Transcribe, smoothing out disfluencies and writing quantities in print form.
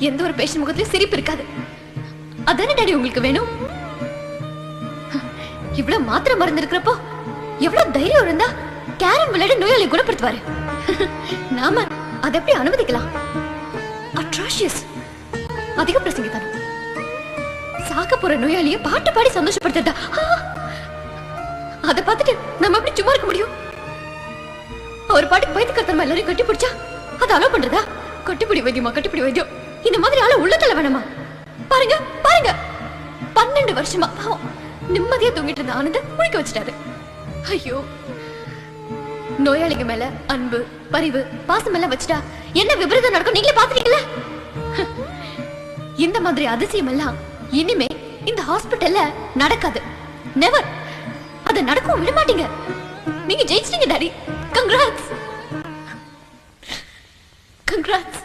எந்த ஒரு பேஷண்ட் முகத்திலும் சிரிப்பு இருக்காது. அதானே டாடி உங்களுக்கு வேணும்? இவ்வளவு மாத்திரை மருந்து இருக்கிறப்போ எவ்வளவு தைரியம் இருந்தா கேரம் விளையாடி நோயாளியை குணப்படுத்துவாரு. நாம அதை எப்படி அனுமதிக்கலாம்? அட்ராஷியஸ். அதிக பிரசங்கித்தானோ. சாக்க போற நோயாளியை பாட்டு பாடி சந்தோஷப்படுத்தா? அதை பார்த்துட்டு நம்ம எப்படி சும்மா இருக்க முடியும்? ஒரு பாட்டுக்கு பயத்து கத்தமா எல்லாரையும் கட்டி பிடிச்சா அதை அலோ பண்றதா? கட்டிப்பிடி வைத்தியமா, கட்டிப்பிடி வைத்தியம். இந்த மாதிரி ஆள உள்ளத்துல வேணாமா? பாருங்க பாருங்க, 12 வருஷமா நிம்மதியா தூங்கிட்டு இருந்த ஆனந்த முழிக்க வச்சுட்டாரு. ஐயோ, நோயாளிங்க மேல அன்பு, பரிவு, பாசம் எல்லாம் வச்சுட்டா என்ன விபரீதம் நடக்கும் நீங்களே பாத்துட்டீங்களா? இந்த மாதிரி அதிசயம் எல்லாம் இனிமே இந்த ஹாஸ்பிட்டல்ல நடக்காது. நெவர். அத நடக்கவும் விட மாட்டீங்க. நீங்க ஜெயிச்சிட்டீங்க டாடி. கங்க்ராட்ஸ். கங்க்ராட்ஸ்.